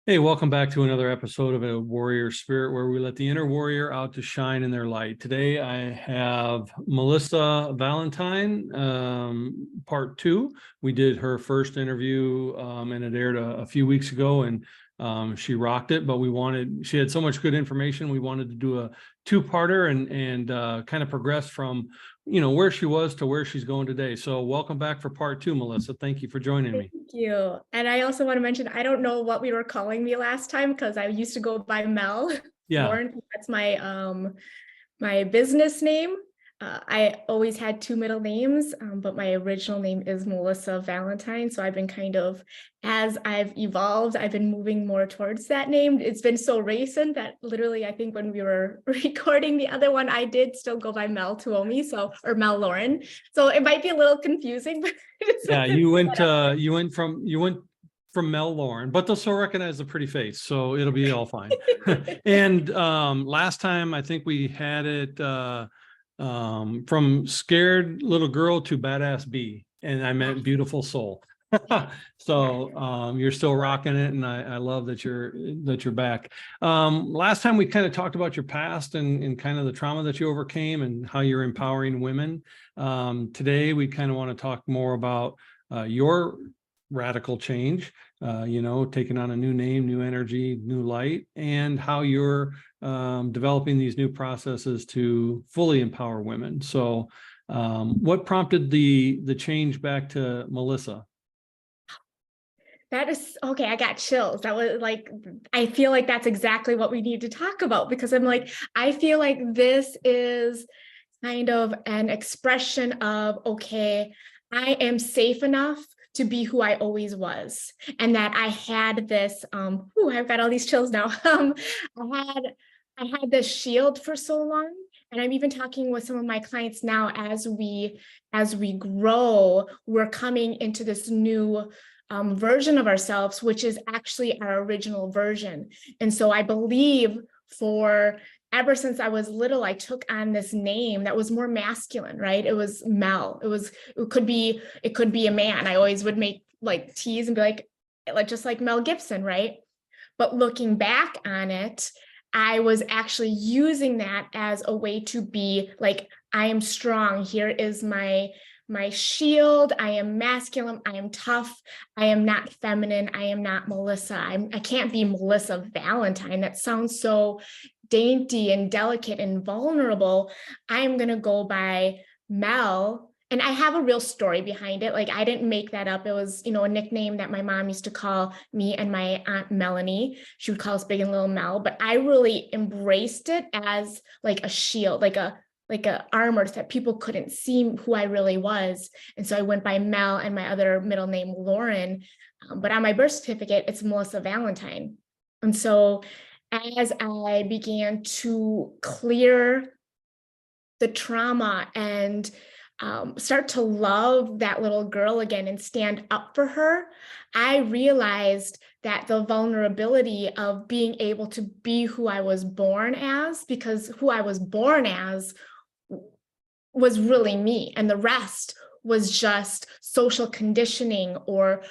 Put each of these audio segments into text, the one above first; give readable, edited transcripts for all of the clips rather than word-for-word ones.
Hey, welcome back to another episode of A Warrior Spirit, where we let the inner warrior out to shine in their light. Today, I have Melissa Valentine, part two. We did her first interview, and it aired a few weeks ago, and she rocked it. But she had so much good information. We wanted to do a two-parter and kind of progress from, where she was to where she's going today. So, welcome back for part two, Melissa. Thank you for joining me. Thank you. And I also want to mention, I don't know what we were calling me last time because I used to go by Mel Yeah. Lauren. That's my business name. I always had two middle names, but my original name is Melissa Valentine. So I've been as I've evolved, I've been moving more towards that name. It's been so recent that literally, I think when we were recording the other one, I did still go by Mel Tuomi, or Mel Lauren. So it might be a little confusing, but yeah, you went from Mel Lauren, but they'll still recognize the pretty face, so it'll be all fine. And last time I think we had it from scared little girl to badass bee, and I meant beautiful soul. So you're still rocking it, and I love that you're back. Last time we kind of talked about your past and kind of the trauma that you overcame and how you're empowering women. Today we kind of want to talk more about your radical change, taking on a new name, new energy, new light, and how you're developing these new processes to fully empower women. So what prompted the change back to Melissa? That is okay. I got chills. That was like, I feel like that's exactly what we need to talk about because I feel like this is kind of an expression of, okay, I am safe enough to be who I always was. And that I had this, I've got all these chills now. I had this shield for so long. And I'm even talking with some of my clients now as we grow, we're coming into this new version of ourselves, which is actually our original version. And so I believe ever since I was little, I took on this name that was more masculine, right? It was Mel. It could be a man. I always would make like tease and be like just like Mel Gibson, right? But looking back on it, I was actually using that as a way to be like, I am strong. Here is my shield. I am masculine. I am tough. I am not feminine. I am not Melissa. I can't be Melissa Valentine. That sounds so dainty and delicate and vulnerable. I'm going to go by Mel. And I have a real story behind it. Like I didn't make that up. It was, a nickname that my mom used to call me and my aunt Melanie. She would call us Big and Little Mel, but I really embraced it as like a shield, like a armor that people couldn't see who I really was. And so I went by Mel and my other middle name, Lauren. But on my birth certificate, it's Melissa Valentine. And so as I began to clear the trauma and start to love that little girl again and stand up for her, I realized that the vulnerability of being able to be who I was born as, because who I was born as was really me, and the rest was just social conditioning or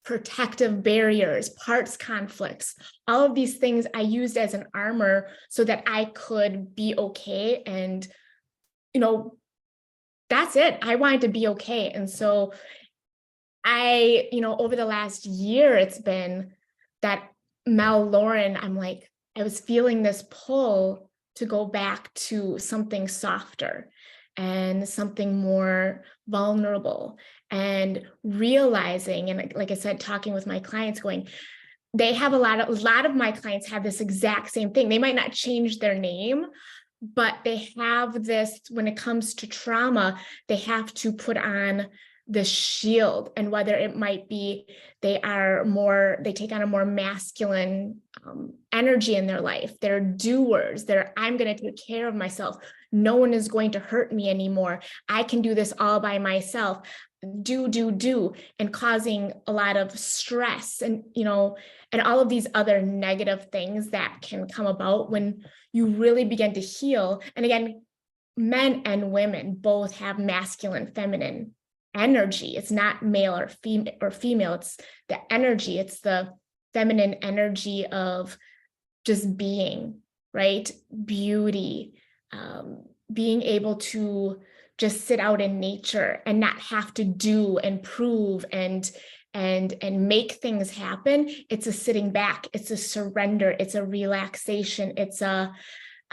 protective barriers, parts conflicts, all of these things I used as an armor so that I could be okay. And, that's it. I wanted to be okay. And so over the last year, it's been that Mel Lauren, I was feeling this pull to go back to something softer and something more vulnerable, and realizing, and like I said, talking with my clients, they have a lot of my clients have this exact same thing. They might not change their name, but they have this, when it comes to trauma, they have to put on the shield, and whether it might be they take on a more masculine energy in their life. They're doers. I'm going to take care of myself. No one is going to hurt me anymore. I can do this all by myself. Do, and causing a lot of stress and all of these other negative things that can come about when you really begin to heal. And again, men and women both have masculine, feminine energy. It's not male or female. It's the energy. It's the feminine energy of just being, right? Beauty, being able to just sit out in nature and not have to do and prove and make things happen. It's a sitting back, it's a surrender, it's a relaxation, it's a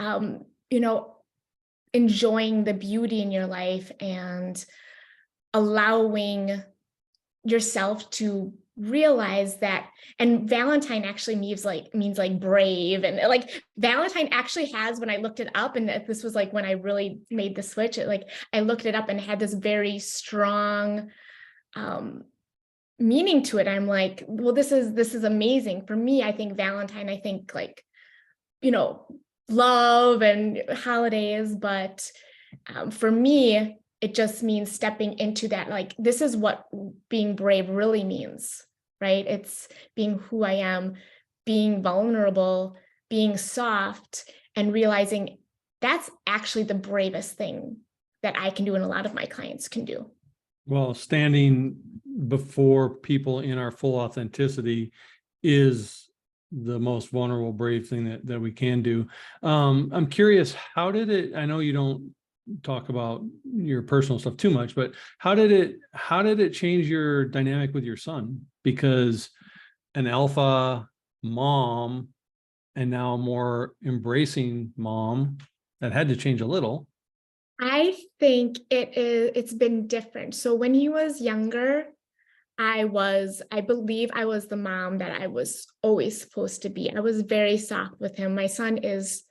you know, enjoying the beauty in your life and allowing yourself to realize that. And Valentine actually means like brave, and like Valentine actually has, when I looked it up, and this was like when I really made the switch, I looked it up and it had this very strong meaning to it. I'm like, well, this is amazing. For me, I think Valentine, I think like, love and holidays, but for me, it just means stepping into that. Like, this is what being brave really means, right? It's being who I am, being vulnerable, being soft, and realizing that's actually the bravest thing that I can do and a lot of my clients can do. Well, standing before people in our full authenticity is the most vulnerable, brave thing that we can do. I'm curious, how did it, I know you don't talk about your personal stuff too much, but how did it change your dynamic with your son? Because an alpha mom and now a more embracing mom, that had to change a little. I think it's been different. So when he was younger, I believe I was the mom that I was always supposed to be. I was very soft with him. My son is,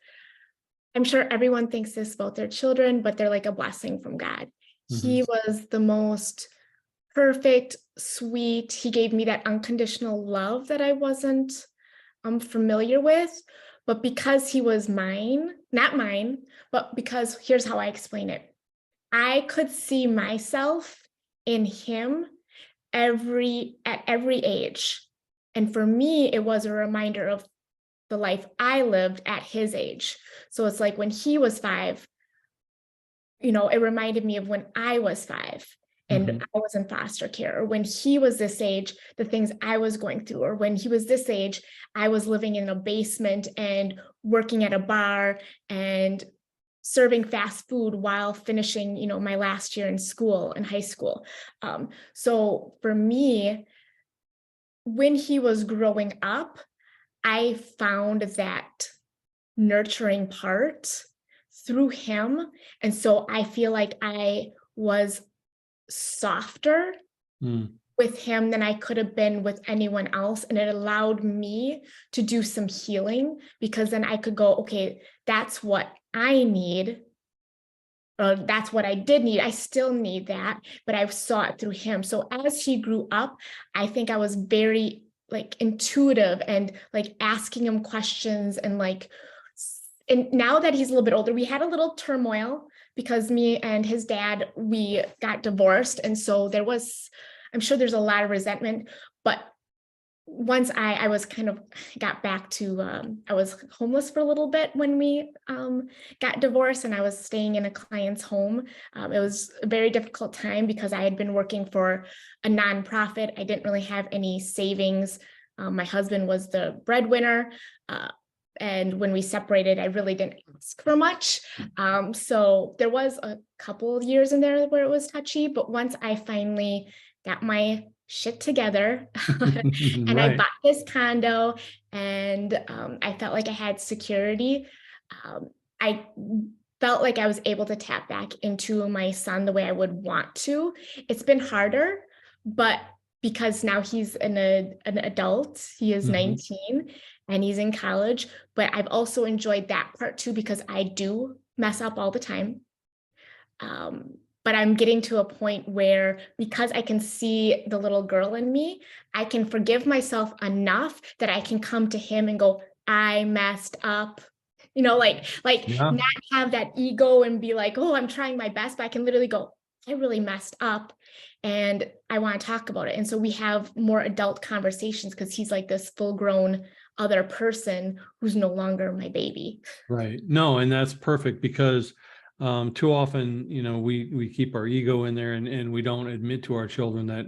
I'm sure everyone thinks this about their children, but they're like a blessing from God. Mm-hmm. He was the most perfect, sweet. He gave me that unconditional love that I wasn't familiar with. But because he was mine, not mine, but because, here's how I explain it. I could see myself in him at every age. And for me, it was a reminder of the life I lived at his age. So it's like when he was 5, it reminded me of when I was 5 and mm-hmm. I was in foster care, or when he was this age, the things I was going through, or when he was this age, I was living in a basement and working at a bar and serving fast food while finishing, my last year in school, in high school. So for me, when he was growing up, I found that nurturing part through him. And so I feel like I was softer with him than I could have been with anyone else. And it allowed me to do some healing, because then I could go, okay, that's what I need. Or that's what I did need. I still need that, but I saw it through him. So as he grew up, I think I was very intuitive and asking him questions and now that he's a little bit older, we had a little turmoil because me and his dad, we got divorced. And so I'm sure there's a lot of resentment, but once I was kind of got back to, I was homeless for a little bit when we got divorced, and I was staying in a client's home. It was a very difficult time because I had been working for a nonprofit. I didn't really have any savings. My husband was the breadwinner. And when we separated, I really didn't ask for much. So there was a couple of years in there where it was touchy, but once I finally got my shit together and right. I bought this condo and I felt like I had security. I felt like I was able to tap back into my son the way I would want to. It's been harder, but because now he's an adult, he is 19 and he's in college, but I've also enjoyed that part too, because I do mess up all the time. But I'm getting to a point where, because I can see the little girl in me, I can forgive myself enough that I can come to him and go, I messed up, not have that ego and be like, oh, I'm trying my best, but I can literally go, I really messed up and I want to talk about it. And so we have more adult conversations because he's like this full grown other person who's no longer my baby. Right. No, and that's perfect, because too often, we keep our ego in there and we don't admit to our children that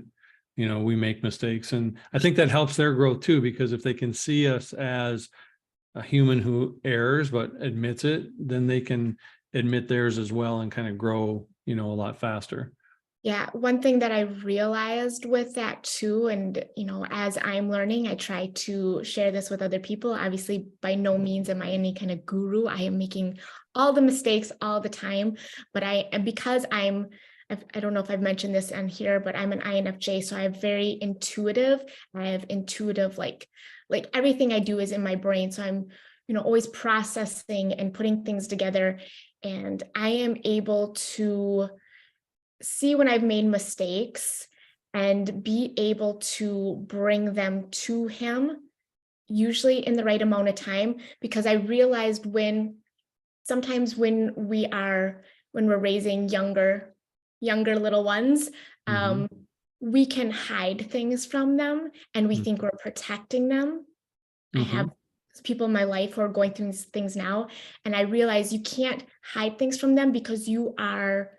we make mistakes. And I think that helps their growth too, because if they can see us as a human who errs but admits it, then they can admit theirs as well and kind of grow, a lot faster. Yeah, one thing that I realized with that too, and as I'm learning, I try to share this with other people. Obviously, by no means am I any kind of guru. I am making all the mistakes all the time, but because I don't know if I've mentioned this on here, but I'm an INFJ, so I'm very intuitive. I have intuitive, like everything I do is in my brain. So I'm, always processing and putting things together, and I am able to see when I've made mistakes and be able to bring them to him, usually in the right amount of time, because I realized sometimes when we're raising younger little ones, we can hide things from them and we think we're protecting them. I have people in my life who are going through these things now, and I realize you can't hide things from them because you are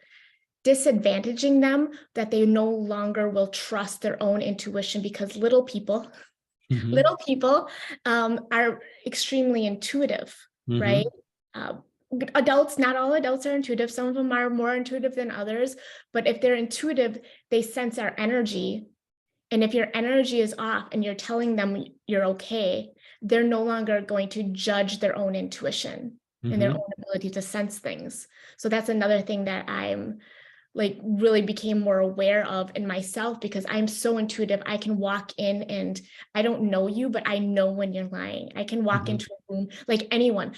disadvantaging them, that they no longer will trust their own intuition, because little people are extremely intuitive, right? Adults, not all adults are intuitive. Some of them are more intuitive than others, but if they're intuitive, they sense our energy. And if your energy is off and you're telling them you're okay, they're no longer going to judge their own intuition and their own ability to sense things. So that's another thing that I'm really became more aware of in myself, because I'm so intuitive. I can walk in and I don't know you, but I know when you're lying. I can walk into a room, like anyone,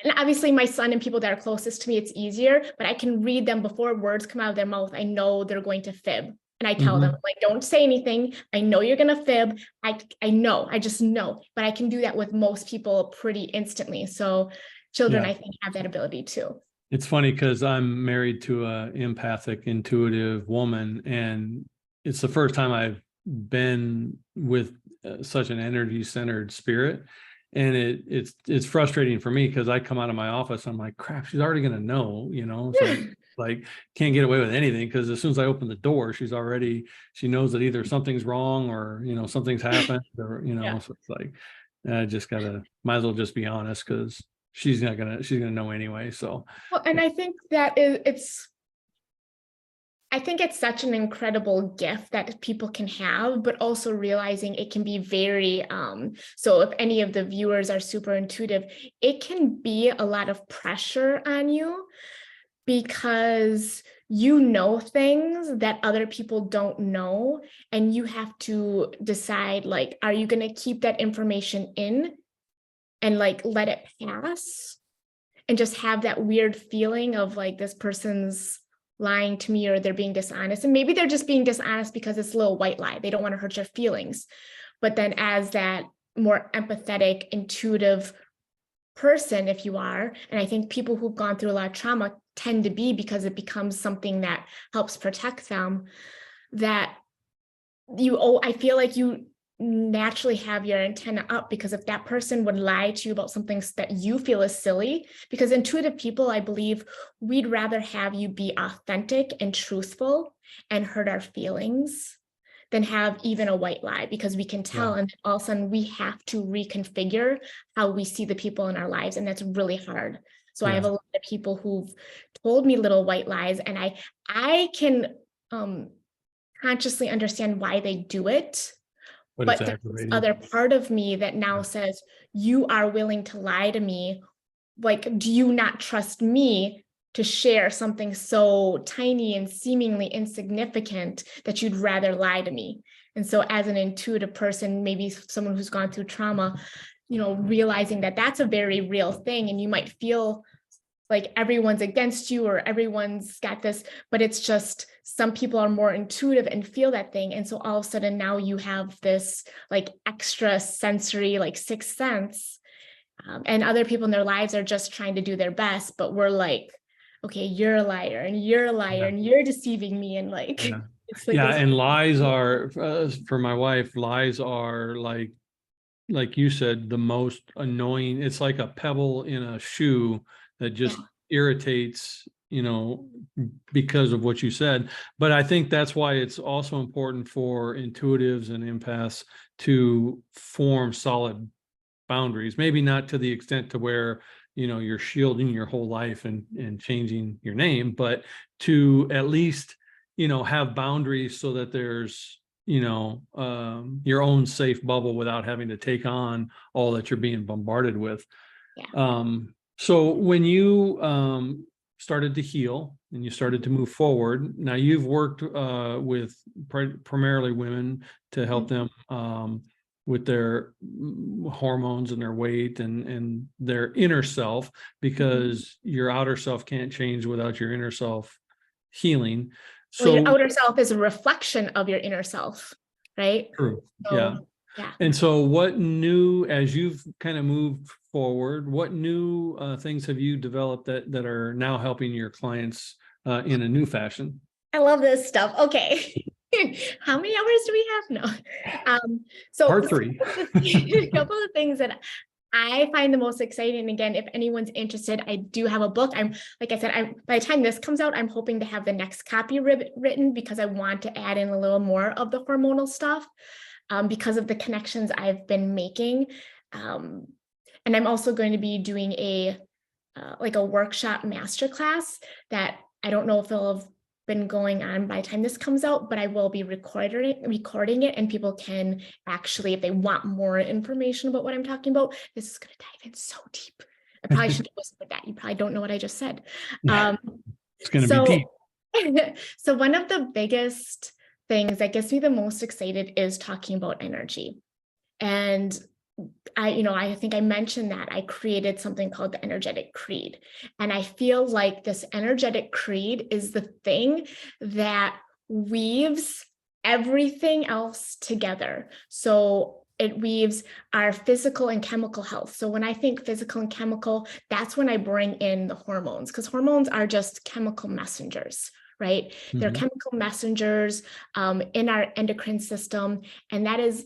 and obviously my son and people that are closest to me, it's easier, but I can read them before words come out of their mouth. I know they're going to fib. And I tell them, don't say anything. I know you're going to fib. I know, I just know, but I can do that with most people pretty instantly. So children, I think, have that ability too. It's funny because I'm married to an empathic, intuitive woman, and it's the first time I've been with such an energy-centered spirit. And it's frustrating for me because I come out of my office, I'm like, crap, she's already going to know, so like can't get away with anything, because as soon as I open the door, she knows that either something's wrong or, something's happened or, so it's like, I just might as well just be honest, because she's gonna know anyway. So, well, and I think I think it's such an incredible gift that people can have, but also realizing it can be very, so if any of the viewers are super intuitive, it can be a lot of pressure on you, because you know things that other people don't know, and you have to decide, are you going to keep that information in and let it pass and just have that weird feeling of this person's lying to me or they're being dishonest, and maybe they're just being dishonest because it's a little white lie, they don't want to hurt your feelings. But then as that more empathetic, intuitive person, if you are, and I think people who've gone through a lot of trauma tend to be, because it becomes something that helps protect them, that I feel like you naturally have your antenna up, because if that person would lie to you about something that you feel is silly, because intuitive people, I believe, we'd rather have you be authentic and truthful and hurt our feelings than have even a white lie, because we can tell, and all of a sudden we have to reconfigure how we see the people in our lives, and that's really hard. So I have a lot of people who've told me little white lies, and I can consciously understand why they do it. But there's this other part of me that now says, you are willing to lie to me. Do you not trust me to share something so tiny and seemingly insignificant that you'd rather lie to me? And so as an intuitive person, maybe someone who's gone through trauma, realizing that that's a very real thing, and you might feel like everyone's against you or everyone's got this, but it's just some people are more intuitive and feel that thing. And so all of a sudden now you have this extra sensory, sixth sense, and other people in their lives are just trying to do their best, but we're okay, you're a liar and you're a liar and you're deceiving me. And and lies are, for my wife, lies are like you said, the most annoying. It's like a pebble in a shoe that just irritates you know, because of what you said. But I think that's why it's also important for intuitives and empaths to form solid boundaries, maybe not to the extent to where, you know, you're shielding your whole life and changing your name, but to at least, you know, have boundaries so that there's, you know, your own safe bubble without having to take on all that you're being bombarded with. Yeah. So when you started to heal and you started to move forward, now you've worked with primarily women to help them with their hormones and their weight and their inner self, because your outer self can't change without your inner self healing. Well, your So outer self is a reflection of your inner self, right? true. Yeah. So, yeah. And so what new, as you've kind of moved forward, what new things have you developed that are now helping your clients in a new fashion? I love this stuff. Okay. How many hours do we have? No. So Part three. a couple of things that I find the most exciting. Again, if anyone's interested, I do have a book. Like I said, by the time this comes out, I'm hoping to have the next copy written, because I want to add in a little more of the hormonal stuff, because of the connections I've been making. And I'm also going to be doing a workshop masterclass that I don't know if it'll have been going on by the time this comes out, but I will be recording it, and people can actually, if they want more information about what I'm talking about, this is going to dive in so deep. I probably should listen to that. You probably don't know what I just said. It's going to be deep. So one of the biggest things that gets me the most excited is talking about energy. And I think I mentioned that I created something called the Energetic Creed. And I feel like this Energetic Creed is the thing that weaves everything else together. So it weaves our physical and chemical health. So when I think physical and chemical, that's when I bring in the hormones, because hormones are just chemical messengers, right? They're chemical messengers in our endocrine system, and that is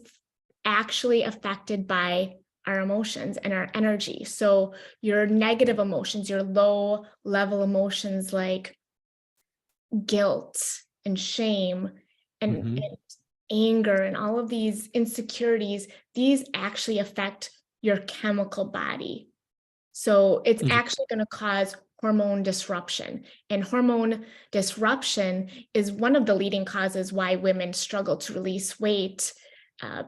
actually affected by our emotions and our energy. So your negative emotions, your low level emotions like guilt and shame and anger and all of these insecurities, these actually affect your chemical body. So it's actually going to cause hormone disruption. And hormone disruption is one of the leading causes why women struggle to release weight.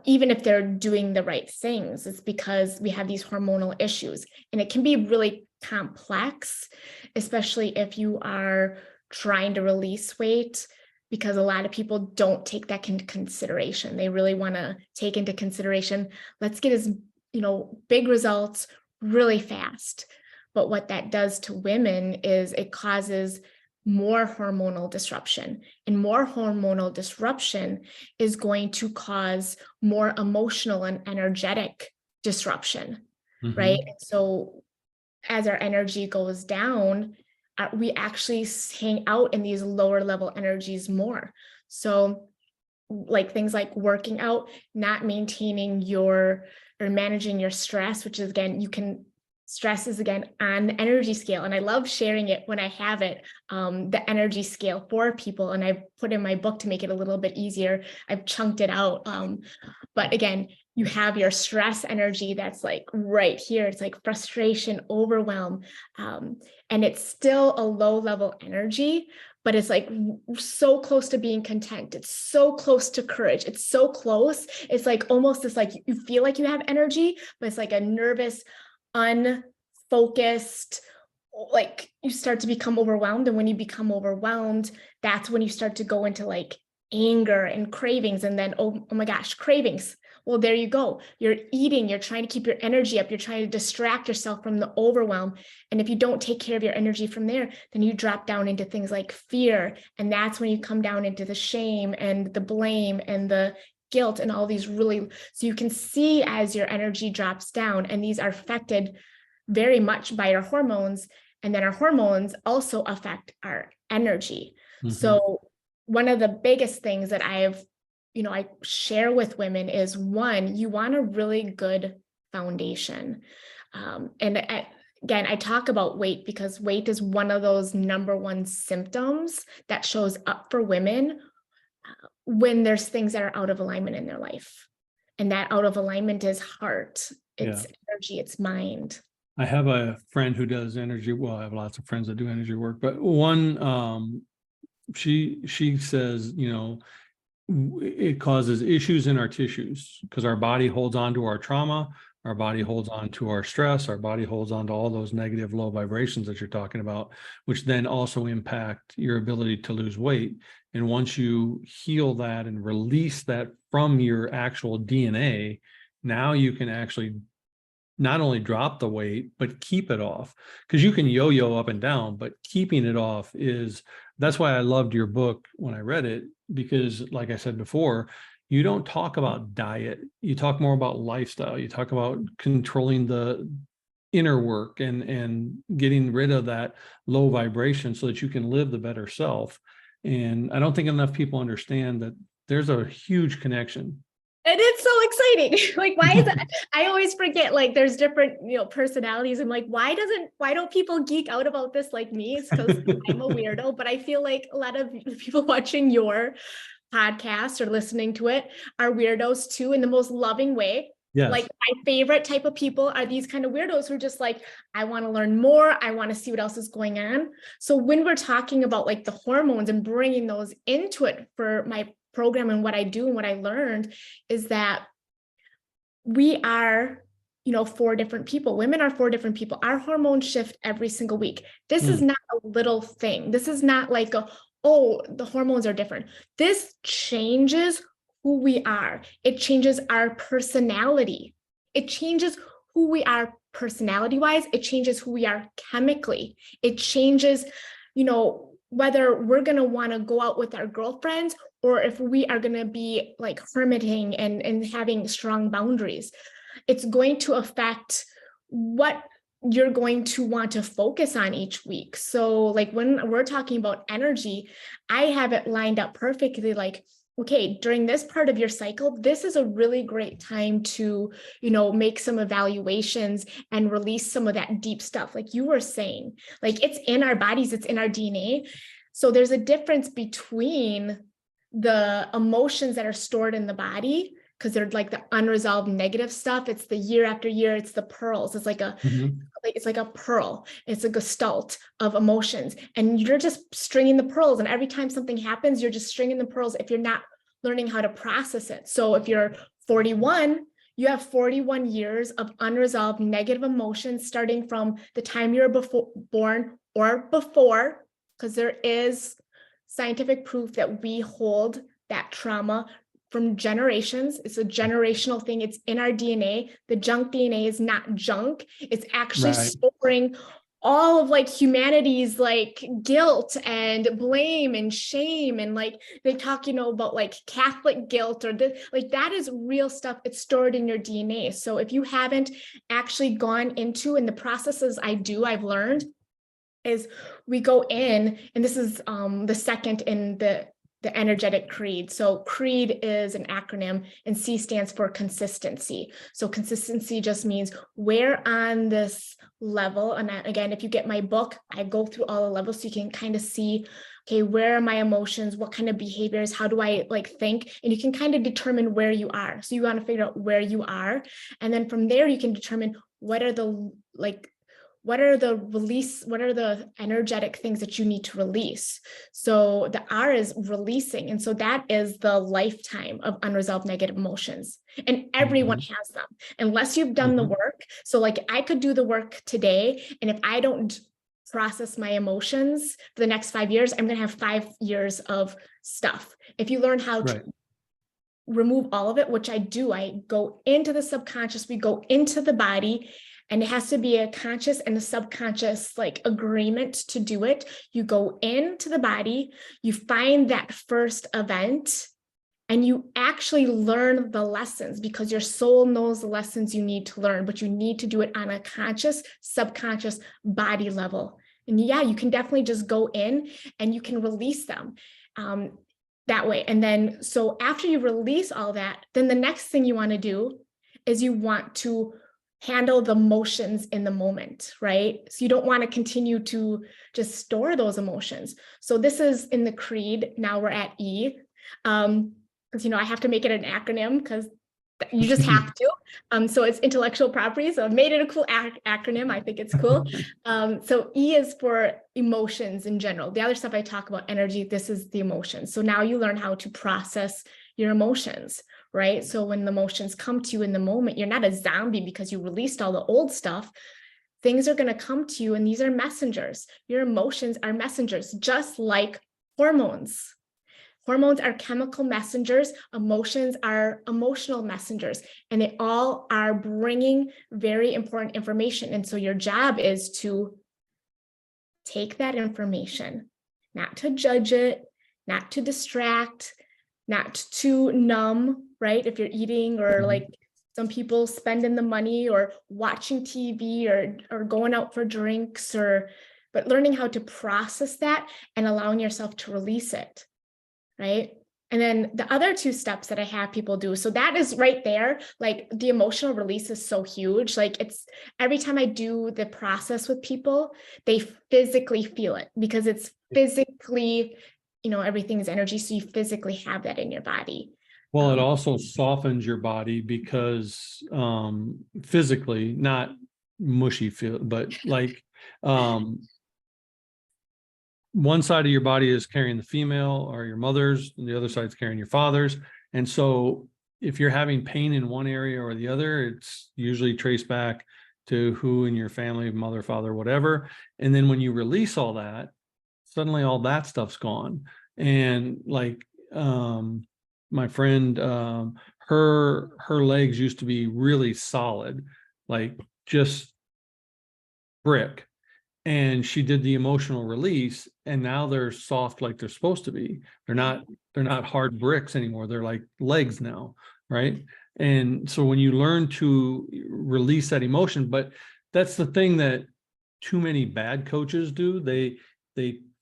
Even if they're doing the right things, it's because we have these hormonal issues, and it can be really complex, especially if you are trying to release weight, because a lot of people don't take that into consideration. They really want to take into consideration, let's get as, big results really fast. But what that does to women is it causes more hormonal disruption, and more hormonal disruption is going to cause more emotional and energetic disruption, right? And so as our energy goes down, we actually hang out in these lower level energies more. So like things like working out, not maintaining or managing your stress, which is, again, stress is again on the energy scale. And I love sharing it when I have it, the energy scale for people. And I've put in my book to make it a little bit easier. I've chunked it out. But again, you have your stress energy that's like right here. It's like frustration, overwhelm. And it's still a low level energy, but it's like so close to being content. It's so close to courage. It's so close. It's like almost this, like you feel like you have energy, but it's like a nervous, unfocused, like you start to become overwhelmed. And when you become overwhelmed, that's when you start to go into like anger and cravings. And then, oh my gosh, cravings. Well, there you go. You're eating, you're trying to keep your energy up. You're trying to distract yourself from the overwhelm. And if you don't take care of your energy from there, then you drop down into things like fear. And that's when you come down into the shame and the blame and the guilt and all these so you can see as your energy drops down, and these are affected very much by our hormones. And then our hormones also affect our energy. So one of the biggest things that I share with women is, one, you want a really good foundation. And again, I talk about weight because weight is one of those number one symptoms that shows up for women when there's things that are out of alignment in their life. And that out of alignment is heart, it's energy, it's mind. I have a friend who does energy. Well, I have lots of friends that do energy work, but one, she says, you know, it causes issues in our tissues because our body holds on to our trauma, our body holds on to our stress, our body holds on to all those negative low vibrations that you're talking about, which then also impact your ability to lose weight. And once you heal that and release that from your actual DNA, now you can actually not only drop the weight, but keep it off, because you can yo-yo up and down, but keeping it off that's why I loved your book when I read it, because like I said before, you don't talk about diet. You talk more about lifestyle. You talk about controlling the inner work and getting rid of that low vibration so that you can live the better self. And I don't think enough people understand that there's a huge connection. And it's so exciting. Like, why is that? I always forget, like, there's different, personalities. And like, why don't people geek out about this like me? It's because I'm a weirdo, but I feel like a lot of people watching your podcast or listening to it are weirdos too, in the most loving way. Yes. Like, my favorite type of people are these kind of weirdos who are just like, I want to learn more. I want to see what else is going on. So when we're talking about like the hormones and bringing those into it for my program and what I do and what I learned is that we are, 4 different people. Women are 4 different people. Our hormones shift every single week. This is not a little thing. This is not like the hormones are different. This changes who we are. It changes our personality. It changes who we are personality-wise. It changes who we are chemically. It changes, whether we're going to want to go out with our girlfriends or if we are going to be like hermiting and having strong boundaries. It's going to affect what you're going to want to focus on each week. So like when we're talking about energy, I have it lined up perfectly. Like, okay, during this part of your cycle, this is a really great time to, make some evaluations and release some of that deep stuff. Like you were saying, like it's in our bodies, it's in our DNA. So there's a difference between the emotions that are stored in the body, because they're like the unresolved negative stuff. It's the year after year, it's the pearls. It's like it's like a pearl. It's a gestalt of emotions. And you're just stringing the pearls. And every time something happens, you're just stringing the pearls if you're not learning how to process it. So if you're 41, you have 41 years of unresolved negative emotions starting from the time you were born or before, because there is scientific proof that we hold that trauma from generations. It's a generational thing. It's in our DNA. The junk DNA is not junk. It's actually storing all of like humanity's like guilt and blame and shame. And like they talk, about like Catholic guilt or this, like that is real stuff. It's stored in your DNA. So if you haven't actually gone into, and the processes I've learned is we go in, and this is the second in the energetic creed. So creed is an acronym, and C stands for consistency. So consistency just means where on this level, and again, if you get my book, I go through all the levels so you can kind of see, okay, where are my emotions? What kind of behaviors? How do I like think? And you can kind of determine where you are. So you want to figure out where you are. And then from there, you can determine what are the energetic things that you need to release. So the R is releasing. And so that is the lifetime of unresolved negative emotions. And everyone has them, unless you've done the work. So like I could do the work today. And if I don't process my emotions for the next 5 years, I'm going to have 5 years of stuff. If you learn how to remove all of it, which I do, I go into the subconscious, we go into the body. And it has to be a conscious and a subconscious like agreement to do it. You go into the body, you find that first event, and you actually learn the lessons because your soul knows the lessons you need to learn, but you need to do it on a conscious, subconscious body level. And yeah, you can definitely just go in and you can release them that way. And then, so after you release all that, then the next thing you want to do is you want to handle the emotions in the moment, right? So you don't want to continue to just store those emotions. So this is in the creed. Now we're at E. Because, I have to make it an acronym because you just have to. So it's intellectual property. So I've made it a cool acronym. I think it's cool. So E is for emotions in general. The other stuff I talk about, energy, this is the emotions. So now you learn how to process your emotions, right? So when the emotions come to you in the moment, you're not a zombie because you released all the old stuff. Things are going to come to you, and these are messengers. Your emotions are messengers, just like hormones. Hormones are chemical messengers. Emotions are emotional messengers, and they all are bringing very important information. And so your job is to take that information, not to judge it, not to distract, not to numb, right? If you're eating, or like some people spending the money or watching TV or going out for drinks, but learning how to process that and allowing yourself to release it. Right. And then the other two steps that I have people do. So that is right there. Like the emotional release is so huge. Like it's every time I do the process with people, they physically feel it because it's physically, everything is energy. So you physically have that in your body. Well, it also softens your body because physically, not mushy feel, but like one side of your body is carrying the female or your mother's, and the other side's carrying your father's. And so if you're having pain in one area or the other, it's usually traced back to who in your family, mother, father, whatever. And then when you release all that, suddenly all that stuff's gone. And like my friend, her legs used to be really solid, like just brick. And she did the emotional release, and now they're soft like they're supposed to be. They're not hard bricks anymore. They're like legs now, right? And so when you learn to release that emotion, but that's the thing that too many bad coaches do. They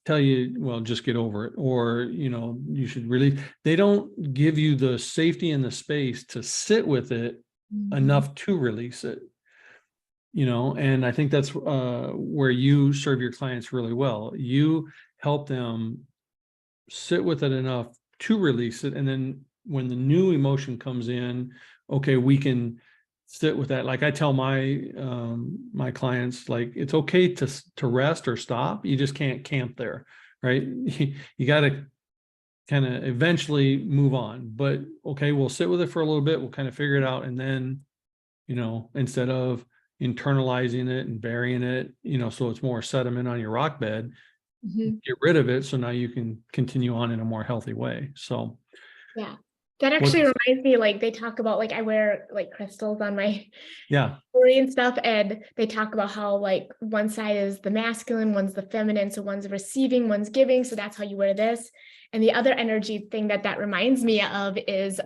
tell you, well, just get over it, or you should release. They don't give you the safety and the space to sit with it enough to release it. And I think that's where you serve your clients really well. You help them sit with it enough to release it. And then when the new emotion comes in, okay, we can sit with that. Like I tell my my clients, like, it's okay to rest or stop. You just can't camp there, right? You got to kind of eventually move on. But okay, we'll sit with it for a little bit. We'll kind of figure it out. And then, instead of internalizing it and burying it, so it's more sediment on your rock bed, get rid of it. So now you can continue on in a more healthy way. So yeah, that actually reminds me, like they talk about, like I wear like crystals on my jewelry and stuff, and they talk about how like one side is the masculine, one's the feminine. So one's receiving, one's giving. So that's how you wear this. And the other energy thing that reminds me of is,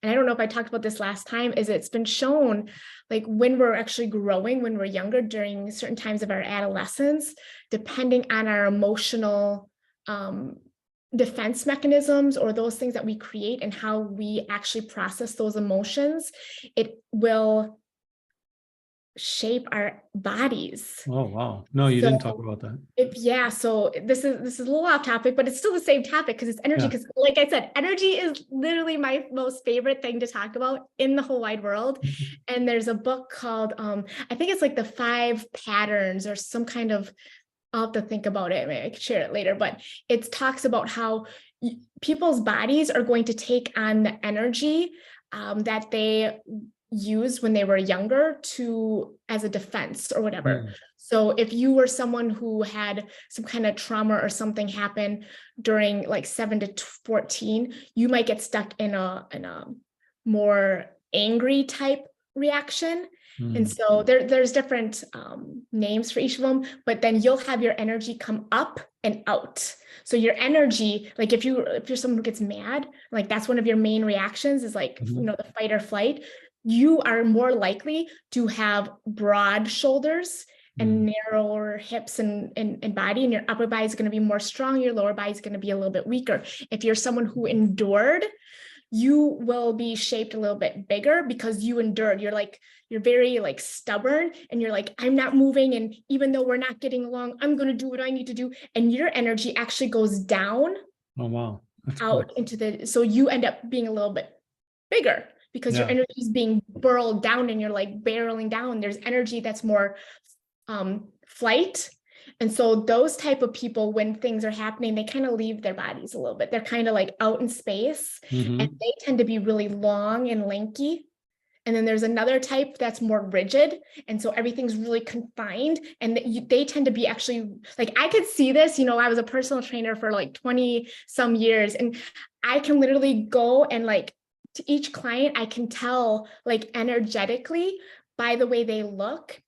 and I don't know if I talked about this last time, is it's been shown like when we're actually growing, when we're younger, during certain times of our adolescence, depending on our emotional defense mechanisms or those things that we create and how we actually process those emotions, it will shape our bodies. Oh, wow. No, you didn't talk about that. So this is a little off topic, but it's still the same topic because it's energy. Because like I said, energy is literally my most favorite thing to talk about in the whole wide world. And there's a book called, I think it's like the 5 patterns or some kind of, I'll have to think about it. Maybe I could share it later, but it talks about how people's bodies are going to take on the energy that they used when they were younger as a defense or whatever. So if you were someone who had some kind of trauma or something happen during like 7 to 14, you might get stuck in a more angry type reaction. And so there's different names for each of them, but then you'll have your energy come up and out. So your energy, like if you're someone who gets mad, like that's one of your main reactions is like, the fight or flight. You are more likely to have broad shoulders and narrower hips and body, and your upper body is going to be more strong. Your lower body is going to be a little bit weaker. If you're someone who endured you will be shaped a little bit bigger because you endured. You're very like stubborn, and you're like, I'm not moving. And even though we're not getting along, I'm going to do what I need to do. And your energy actually goes down Oh, wow. That's cool. out into so you end up being a little bit bigger because your Yeah. energy is being burled down and you're like barreling down. There's energy that's more flight. And so those type of people, when things are happening, they kind of leave their bodies a little bit. They're kind of like out in space, Mhm. and they tend to be really long and lanky. And then there's another type that's more rigid. And so everything's really confined, and they tend to be actually like, I could see this, I was a personal trainer for like 20 some years, and I can literally go and like to each client, I can tell like energetically by the way they look,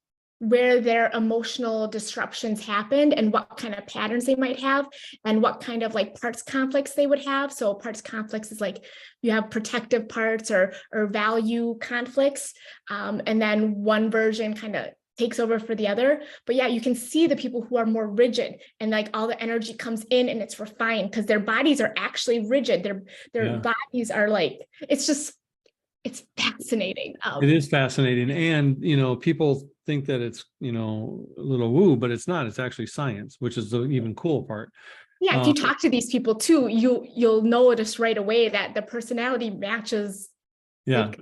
where their emotional disruptions happened and what kind of patterns they might have and what kind of like parts conflicts they would have. So parts conflicts is like you have protective parts or value conflicts. And then one version kind of takes over for the other. But yeah, you can see the people who are more rigid and like all the energy comes in and it's refined because their bodies are actually rigid. Their bodies are like, it's fascinating. It is fascinating. And, people think that it's, a little woo, but it's not. It's actually science, which is the even cool part. Yeah, if you talk to these people too, you'll notice right away that the personality matches like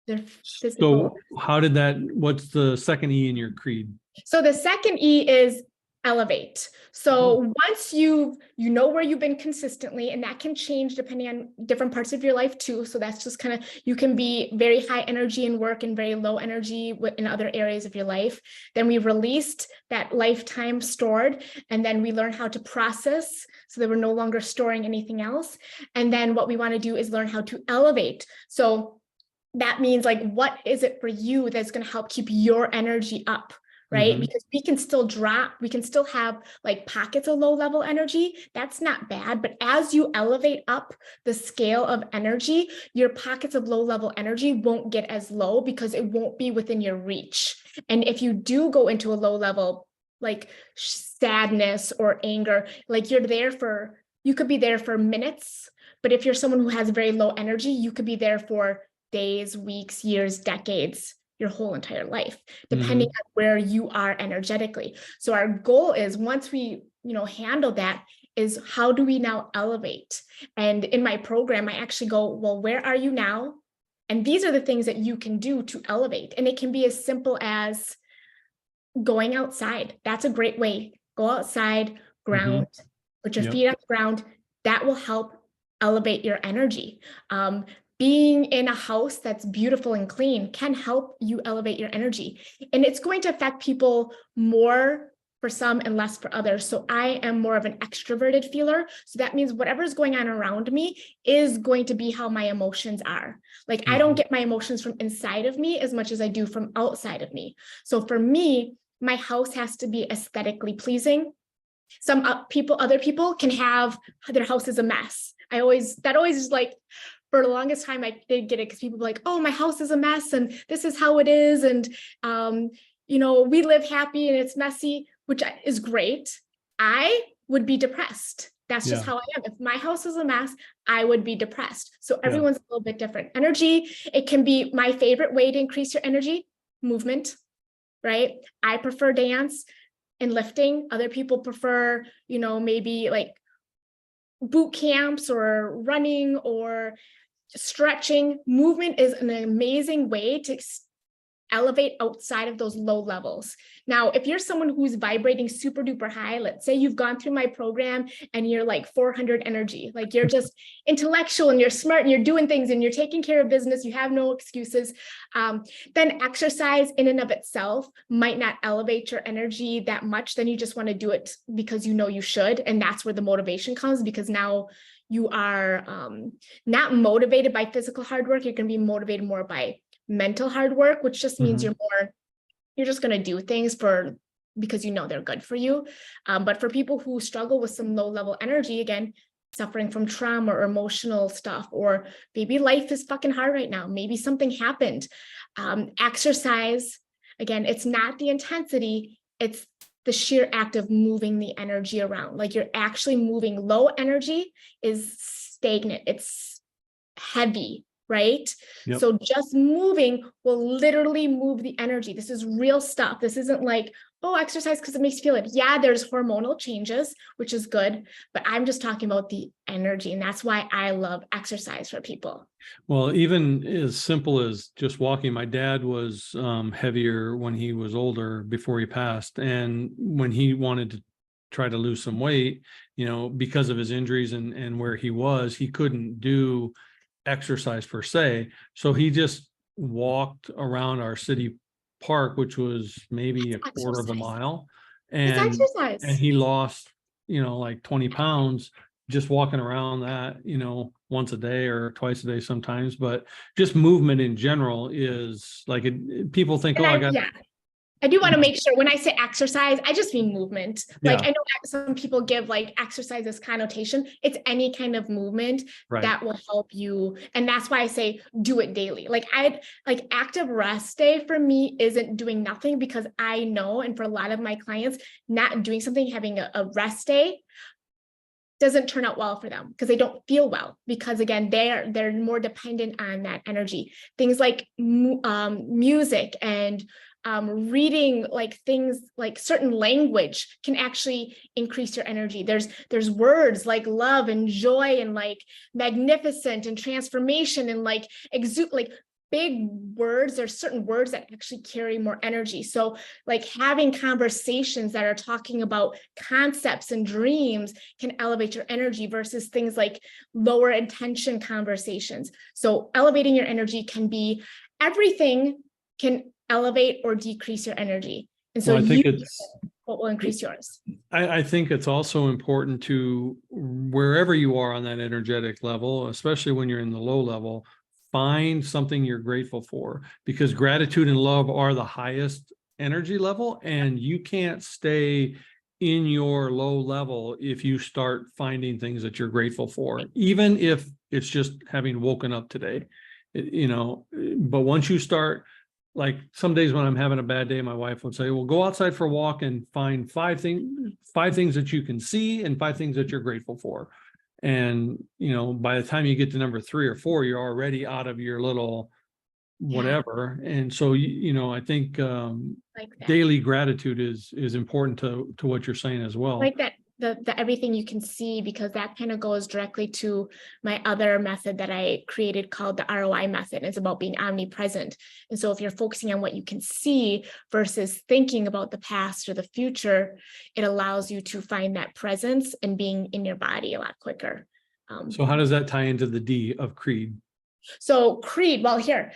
their physical. So what's the second E in your creed? So the second E is elevate. So once you know where you've been consistently, and that can change depending on different parts of your life too. So that's just kind of, you can be very high energy in work and very low energy in other areas of your life. Then we released that lifetime stored, and then we learn how to process so that we're no longer storing anything else. And then what we want to do is learn how to elevate. So that means like, what is it for you that's going to help keep your energy up? Right? Because we can still have like pockets of low level energy. That's not bad. But as you elevate up the scale of energy, your pockets of low level energy won't get as low because it won't be within your reach. And if you do go into a low level, like sadness or anger, like you could be there for minutes. But if you're someone who has very low energy, you could be there for days, weeks, years, decades, your whole entire life, depending on where you are energetically. So our goal is, once we, handle that, is how do we now elevate? And in my program, I actually go, well, where are you now? And these are the things that you can do to elevate. And it can be as simple as going outside. That's a great way. Go outside, ground, put your feet on the ground. That will help elevate your energy. Being in a house that's beautiful and clean can help you elevate your energy. And it's going to affect people more for some and less for others. So I am more of an extroverted feeler. So that means whatever's going on around me is going to be how my emotions are. Like I don't get my emotions from inside of me as much as I do from outside of me. So for me, my house has to be aesthetically pleasing. Other people can have their house is a mess. That always is like, for the longest time, I did get it because people were like, oh, my house is a mess and this is how it is. And, we live happy and it's messy, which is great. I would be depressed. That's just how I am. If my house is a mess, I would be depressed. So everyone's a little bit different. Energy, it can be my favorite way to increase your energy, movement, right? I prefer dance and lifting. Other people prefer, maybe like boot camps or running or stretching. Movement is an amazing way to elevate outside of those low levels. Now, if you're someone who's vibrating super duper high, let's say you've gone through my program and you're like 400 energy, like you're just intellectual and you're smart and you're doing things and you're taking care of business, you have no excuses, then exercise in and of itself might not elevate your energy that much. Then you just want to do it because you should. And that's where the motivation comes, because now you are not motivated by physical hard work. You're going to be motivated more by mental hard work, which just means you're just going to do things because they're good for you. But for people who struggle with some low level energy, again, suffering from trauma or emotional stuff, or maybe life is fucking hard right now, maybe something happened, exercise, again, it's not the intensity, it's the sheer act of moving the energy around. Like you're actually moving. Low energy is stagnant. It's heavy, right? Yep. So just moving will literally move the energy. This is real stuff. This isn't like, oh, exercise because it makes you feel it. Yeah, there's hormonal changes, which is good, but I'm just talking about the energy. And that's why I love exercise for people. Well, even as simple as just walking, my dad was heavier when he was older before he passed. And when he wanted to try to lose some weight, because of his injuries and where he was, he couldn't do exercise per se. So he just walked around our city park, which was maybe a quarter of a mile. It's And exercise. he lost, like 20 pounds just walking around that, once a day or twice a day sometimes. But just movement in general is like people think, And oh, I got. yeah. I do want to make sure when I say exercise, I just mean movement. Like Yeah. I know some people give like exercise as connotation. It's any kind of movement Right. that will help you. And that's why I say do it daily. Like active rest day for me isn't doing nothing, because I know, and for a lot of my clients, not doing something, having a rest day doesn't turn out well for them because they don't feel well, because again, they're more dependent on that energy. Things like music and reading, like things like certain language can actually increase your energy. There's words like love and joy and like magnificent and transformation and like exude, like big words. There's certain words that actually carry more energy. So like having conversations that are talking about concepts and dreams can elevate your energy versus things like lower intention conversations. So elevating your energy can be everything, can elevate or decrease your energy. And so Well, I think what will increase yours. I think it's also important to, wherever you are on that energetic level, especially when you're in the low level, find something you're grateful for, because gratitude and love are the highest energy level, and you can't stay in your low level if you start finding things that you're grateful for, even if it's just having woken up today, but once you start, like some days when I'm having a bad day, my wife would say, well, go outside for a walk and find five things that you can see and 5 things that you're grateful for. And, by the time you get to number 3 or 4, you're already out of your little whatever. And so, I think like daily gratitude is important to what you're saying as well. Like that, the everything you can see, because that kind of goes directly to my other method that I created called the ROI method. It's about being omnipresent. And so if you're focusing on what you can see versus thinking about the past or the future, it allows you to find that presence and being in your body a lot quicker. So how does that tie into the D of Creed? So Creed, well here,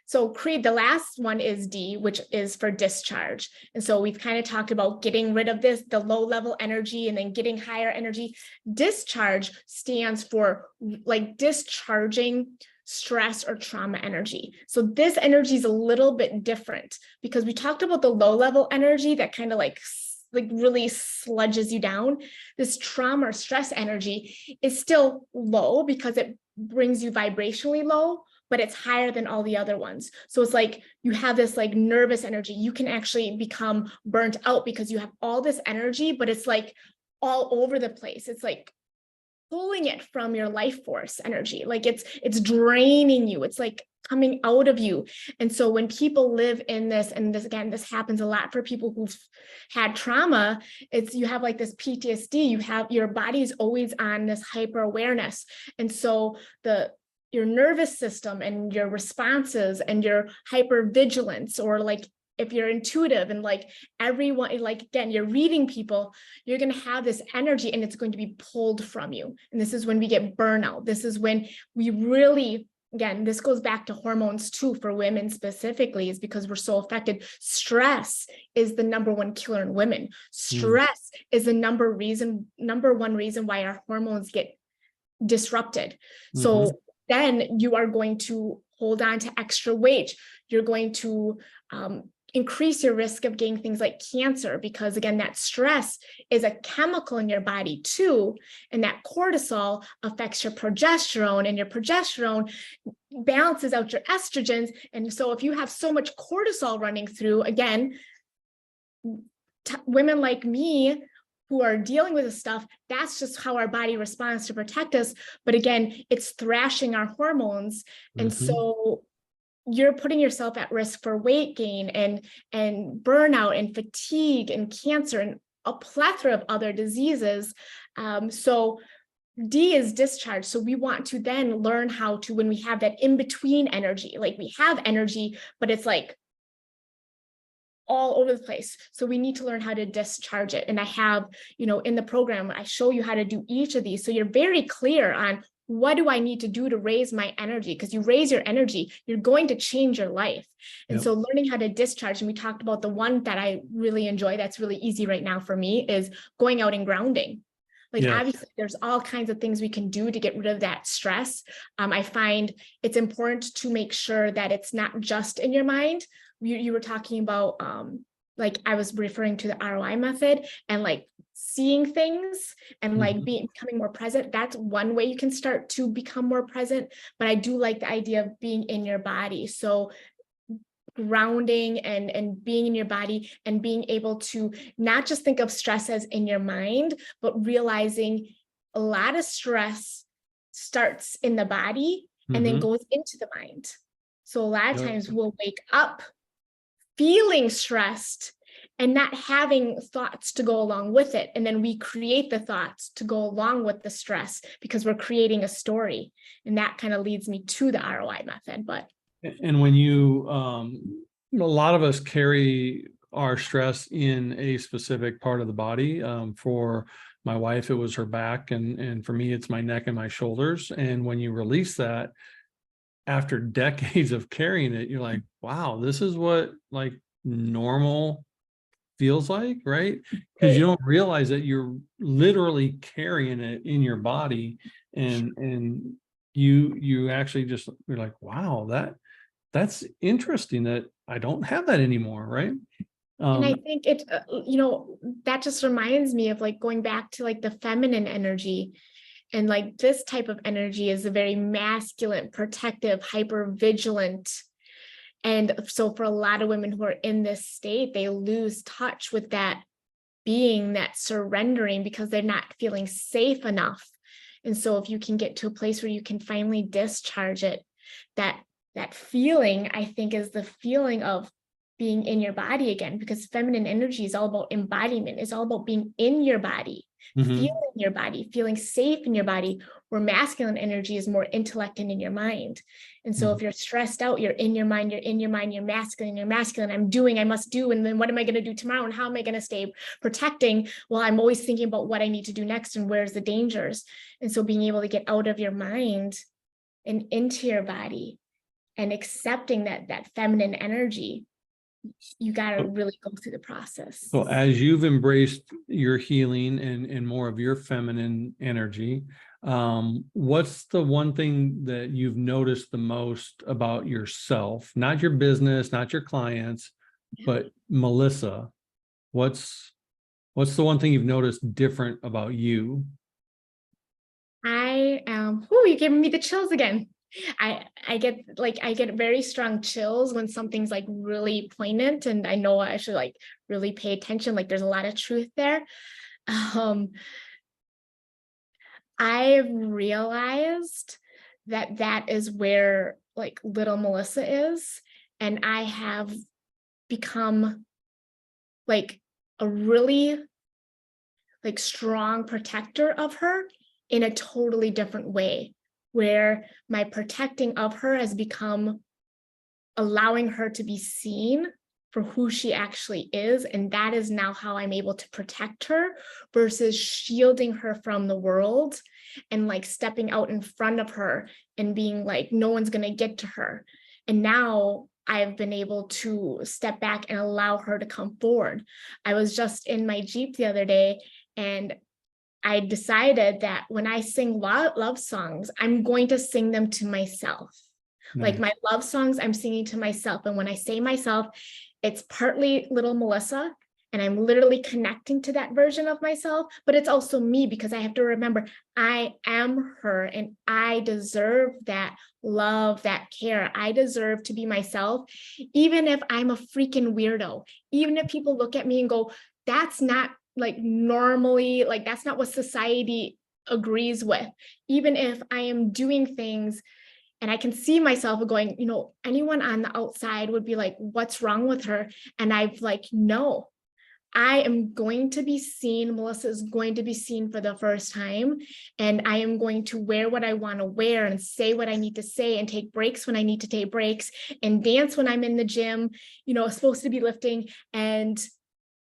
so Creed, the last one is D, which is for discharge. And so we've kind of talked about getting rid of the low level energy and then getting higher energy. Discharge stands for like discharging stress or trauma energy. So this energy is a little bit different, because we talked about the low level energy that kind of like really sludges you down. This trauma or stress energy is still low because it brings you vibrationally low, but it's higher than all the other ones. So it's like you have this like nervous energy. You can actually become burnt out because you have all this energy, but it's like all over the place. It's like pulling it from your life force energy. Like it's draining you. It's like coming out of you. And so when people live in this, and this again, this happens a lot for people who've had trauma, it's you have like this PTSD, you have your body is always on this hyper awareness. And so your nervous system and your responses and your hyper vigilance, or like if you're intuitive and like everyone, like again, you're reading people, you're going to have this energy and it's going to be pulled from you. And this is when we get burnout. This is when we really, again, this goes back to hormones too, for women specifically, is because we're so affected. Stress is the number one killer in women. Stress is the number one reason why our hormones get disrupted. So then you are going to hold on to extra weight. You're going to increase your risk of getting things like cancer, because again, that stress is a chemical in your body too. And that cortisol affects your progesterone, and your progesterone balances out your estrogens. And so if you have so much cortisol running through, again, women like me who are dealing with this stuff, that's just how our body responds to protect us. But again, it's thrashing our hormones. And Mhm. so you're putting yourself at risk for weight gain and burnout and fatigue and cancer and a plethora of other diseases. So D is discharge. So we want to then learn how to, when we have that in-between energy, like we have energy, but it's like all over the place. So we need to learn how to discharge it. And I have, in the program, I show you how to do each of these. So you're very clear on what do I need to do to raise my energy? Because you raise your energy, you're going to change your life. And Yep. so learning how to discharge, and we talked about the one that I really enjoy, that's really easy right now for me, is going out and grounding. Like Yes. obviously there's all kinds of things we can do to get rid of that stress. I find it's important to make sure that it's not just in your mind. You were talking about, like I was referring to the ROI method and like seeing things and like Mhm. becoming more present. That's one way you can start to become more present. But I do like the idea of being in your body. So grounding and being in your body and being able to not just think of stress as in your mind, but realizing a lot of stress starts in the body and then Mhm. goes into the mind. So a lot of Yep. times we'll wake up feeling stressed and not having thoughts to go along with it. And then we create the thoughts to go along with the stress because we're creating a story. And that kind of leads me to the ROI method. But And when you, a lot of us carry our stress in a specific part of the body. For my wife, it was her back, and for me, it's my neck and my shoulders. And when you release that, after decades of carrying it, you're like, wow, this is what like normal feels like, right? Because you don't realize that you're literally carrying it in your body, and you actually just, you're like, wow, that's interesting that I don't have that anymore, right? And I Um, think it, that just reminds me of like going back to like the feminine energy. And like this type of energy is a very masculine, protective, hyper vigilant. And so for a lot of women who are in this state, they lose touch with that being, that surrendering, because they're not feeling safe enough. And so if you can get to a place where you can finally discharge it, that feeling, I think, is the feeling of being in your body again, because feminine energy is all about embodiment. It's all about being in your body, mhm. feeling your body, feeling safe in your body, where masculine energy is more intellect and in your mind. And so if you're stressed out, you're in your mind, you're masculine, I'm doing, I must do. And then what am I going to do tomorrow? And how am I going to stay protecting? Well, I'm always thinking about what I need to do next and where's the dangers. And so being able to get out of your mind and into your body and accepting that feminine energy, you got to really go through the process. So as you've embraced your healing and more of your feminine energy, what's the one thing that you've noticed the most about yourself, not your business, not your clients, but Melissa? What's the one thing you've noticed different about you? I am, you're giving me the chills again. I get very strong chills when something's like really poignant and I know I should like really pay attention. Like there's a lot of truth there. Um, I've realized that is where like little Melissa is, and I have become like a really like strong protector of her in a totally different way, where my protecting of her has become allowing her to be seen for who she actually is. And that is now how I'm able to protect her versus shielding her from the world and like stepping out in front of her and being like, no one's going to get to her. And now I've been able to step back and allow her to come forward. I was just in my Jeep the other day and I decided that when I sing love songs, I'm going to sing them to myself. Like Nice. my love songs, I'm singing to myself. And when I say myself, it's partly little Melissa, and I'm literally connecting to that version of myself, but it's also me because I have to remember I am her and I deserve that love, that care. I deserve to be myself, even if I'm a freaking weirdo, even if people look at me and go, that's not like normally, like that's not what society agrees with. Even if I am doing things and I can see myself going, anyone on the outside would be like, what's wrong with her? And I've like, no, I am going to be seen. Melissa is going to be seen for the first time. And I am going to wear what I want to wear and say what I need to say and take breaks when I need to take breaks and dance when I'm in the gym, supposed to be lifting. And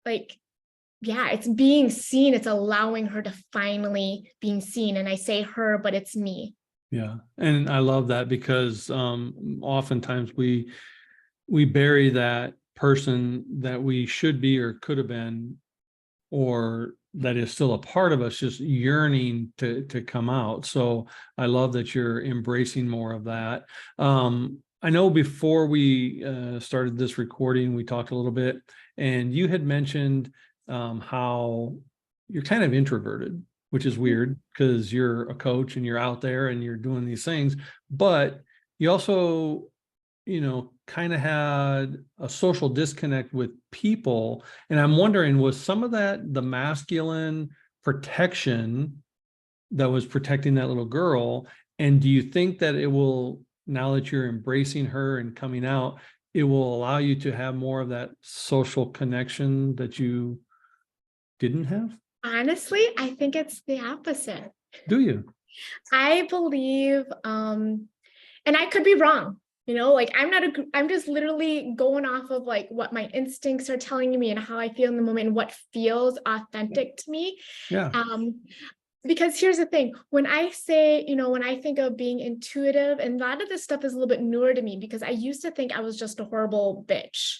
like, yeah, it's being seen. It's allowing her to finally being seen. And I say her, but it's me. Yeah. And I love that because oftentimes we bury that person that we should be or could have been, or that is still a part of us, just yearning to come out. So I love that you're embracing more of that. I know before we started this recording, we talked a little bit, and you had mentioned how you're kind of introverted, which is weird because you're a coach and you're out there and you're doing these things, but you also, kind of had a social disconnect with people. And I'm wondering, was some of that the masculine protection that was protecting that little girl? And do you think that it will, now that you're embracing her and coming out, it will allow you to have more of that social connection that you didn't have? Honestly, I think it's the opposite. Do you? I believe, and I could be wrong, like I'm just literally going off of like what my instincts are telling me and how I feel in the moment and what feels authentic to me. Yeah. Because here's the thing, when I say, when I think of being intuitive, and a lot of this stuff is a little bit newer to me because I used to think I was just a horrible bitch.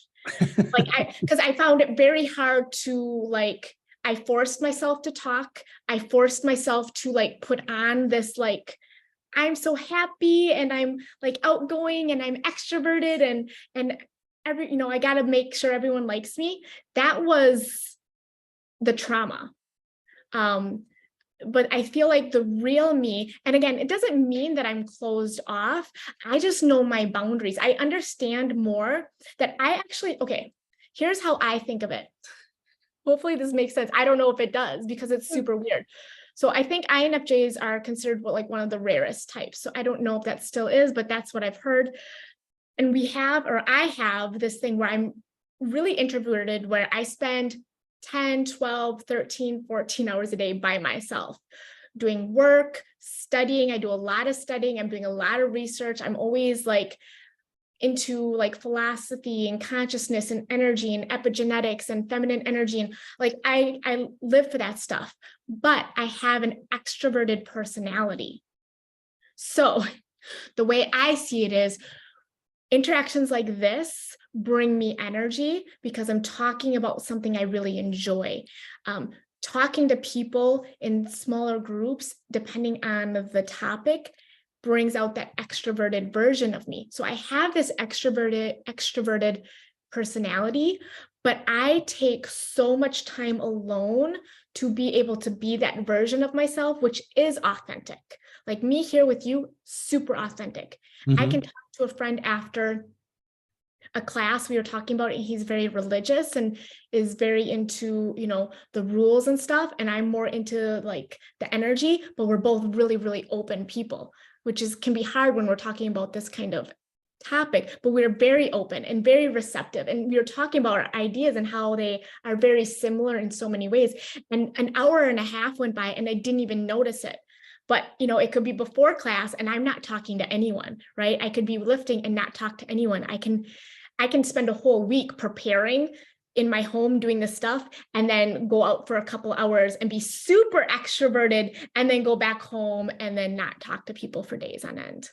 Because I found it very hard to like, I forced myself to talk. I forced myself to like put on this, like, I'm so happy and I'm like outgoing and I'm extroverted and I got to make sure everyone likes me. That was the trauma. But I feel like the real me, and again, it doesn't mean that I'm closed off. I just know my boundaries. I understand more that okay, here's how I think of it. Hopefully this makes sense. I don't know if it does because it's super weird. So I think INFJs are considered one of the rarest types. So I don't know if that still is, but that's what I've heard. And I have this thing where I'm really introverted, where I spend 10, 12, 13, 14 hours a day by myself, doing work, studying. I do a lot of studying. I'm doing a lot of research. I'm always like into like philosophy and consciousness and energy and epigenetics and feminine energy. And like, I live for that stuff, but I have an extroverted personality. So the way I see it is interactions like this bring me energy because I'm talking about something I really enjoy. Talking to people in smaller groups, depending on the topic, brings out that extroverted version of me. So I have this extroverted personality, but I take so much time alone to be able to be that version of myself, which is authentic. Like me here with you, super authentic. Mm-hmm. I can talk to a friend after a class we were talking about, and he's very religious and is very into, the rules and stuff. And I'm more into like the energy, but we're both really, really open people, which can be hard when we're talking about this kind of topic, but we're very open and very receptive. And we were talking about our ideas and how they are very similar in so many ways. And an hour and a half went by and I didn't even notice it. But, it could be before class and I'm not talking to anyone, right? I could be lifting and not talk to anyone. I can spend a whole week preparing in my home doing this stuff and then go out for a couple hours and be super extroverted and then go back home and then not talk to people for days on end.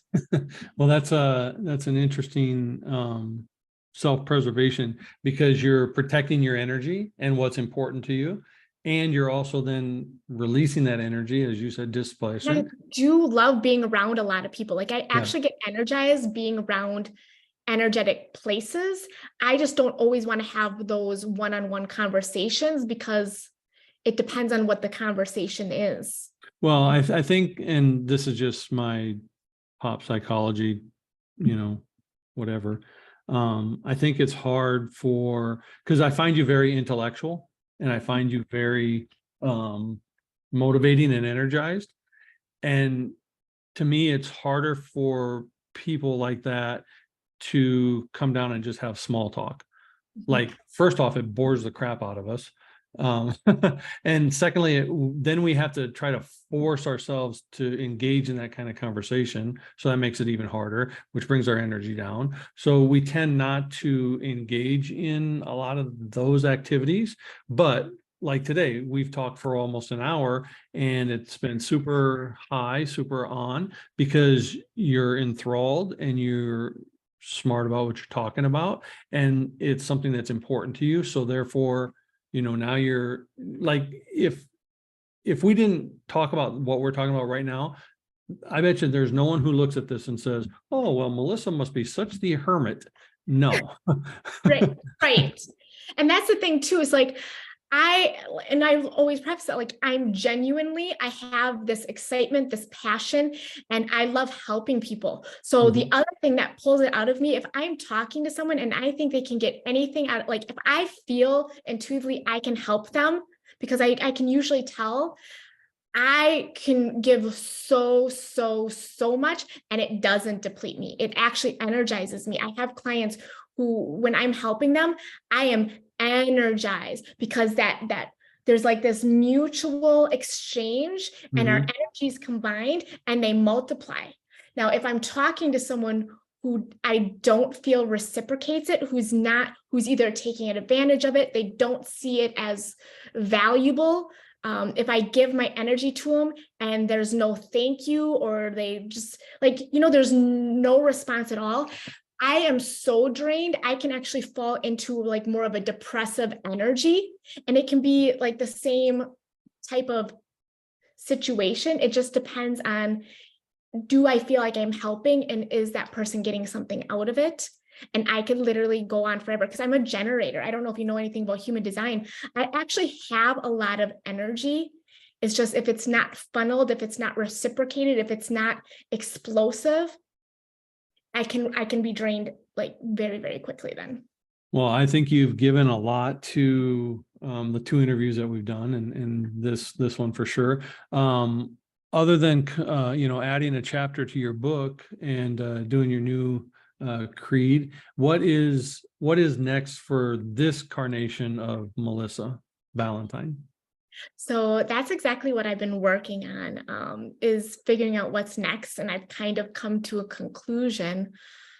Well, that's an interesting self-preservation because you're protecting your energy and what's important to you. And you're also then releasing that energy, as you said, displacing. I do love being around a lot of people. Like I actually get energized being around energetic places. I just don't always want to have those one-on-one conversations because it depends on what the conversation is. Well, I think, and this is just my pop psychology, whatever. I think it's hard because I find you very intellectual and I find you very motivating and energized. And to me, it's harder for people like that to come down and just have small talk. Like, first off, it bores the crap out of us. Um, and secondly, then we have to try to force ourselves to engage in that kind of conversation. So that makes it even harder, which brings our energy down. So we tend not to engage in a lot of those activities. But like today, we've talked for almost an hour and it's been super high, super on, because you're enthralled and you're smart about what you're talking about. And it's something that's important to you. So therefore, now you're like, if we didn't talk about what we're talking about right now, I bet you there's no one who looks at this and says, oh, well, Melissa must be such the hermit. No. Right, right. And that's the thing too, is like, I always preface that, like, I have this excitement, this passion, and I love helping people. So the other thing that pulls it out of me, if I'm talking to someone and I think they can get anything out, like if I feel intuitively I can help them, because I can usually tell, I can give so much and it doesn't deplete me. It actually energizes me. I have clients who, when I'm helping them, I am energized because that there's like this mutual exchange and our energies combined and they multiply. Now, if I'm talking to someone who I don't feel reciprocates it, who's either taking advantage of it, they don't see it as valuable. If I give my energy to them and there's no thank you, or they just there's no response at all, I am so drained. I can actually fall into like more of a depressive energy, and it can be like the same type of situation. It just depends on, do I feel like I'm helping, and is that person getting something out of it? And I could literally go on forever because I'm a generator. I don't know if you know anything about human design. I actually have a lot of energy. It's just, if it's not funneled, if it's not reciprocated, if it's not explosive, I can be drained like very, very quickly then. Well, I think you've given a lot to the two interviews that we've done, and this one for sure. Other than adding a chapter to your book and doing your new creed, what is next for this carnation of Melissa Ballantyne? So that's exactly what I've been working on, is figuring out what's next. And I've kind of come to a conclusion.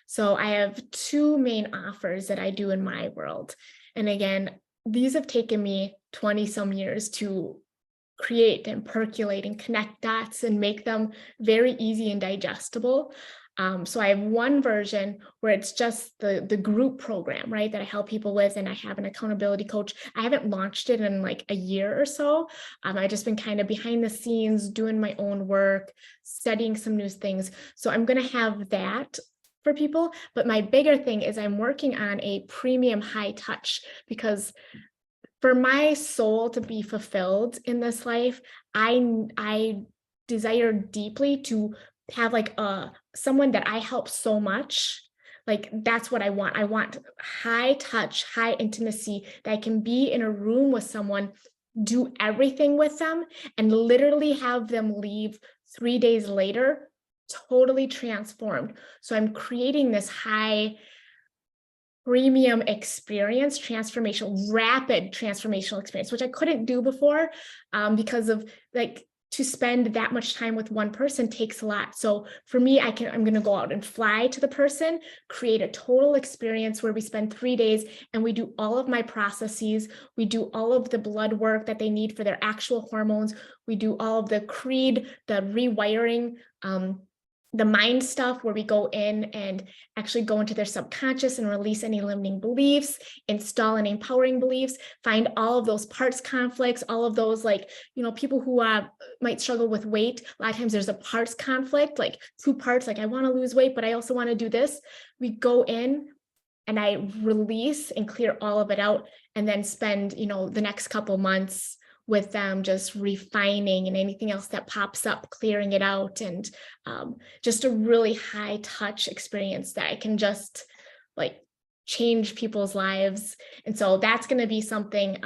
So I have two main offers that I do in my world. And again, these have taken me 20 some years to create and percolate and connect dots and make them very easy and digestible. So I have one version where it's just the group program, right, that I help people with, and I have an accountability coach. I haven't launched it in like a year or so. I've just been kind of behind the scenes doing my own work, studying some new things. So I'm going to have that for people. But my bigger thing is I'm working on a premium high touch, because for my soul to be fulfilled in this life, I desire deeply to have like someone that I help so much. Like, that's what I want. I want high touch, high intimacy, that I can be in a room with someone, do everything with them, and literally have them leave 3 days later totally transformed. So I'm creating this high premium experience, rapid transformational experience, which I couldn't do before, because of like, to spend that much time with one person takes a lot. So for me, I'm going to go out and fly to the person, create a total experience where we spend 3 days and we do all of my processes. We do all of the blood work that they need for their actual hormones. We do all of the creed, the rewiring, the mind stuff, where we go in and actually go into their subconscious and release any limiting beliefs, install any empowering beliefs, find all of those parts conflicts, all of those, like, people who might struggle with weight. A lot of times there's a parts conflict, like 2 parts, like I want to lose weight, but I also want to do this. We go in and I release and clear all of it out, and then spend, the next couple months with them, just refining and anything else that pops up, clearing it out, and just a really high touch experience that I can just like change people's lives. And so that's going to be something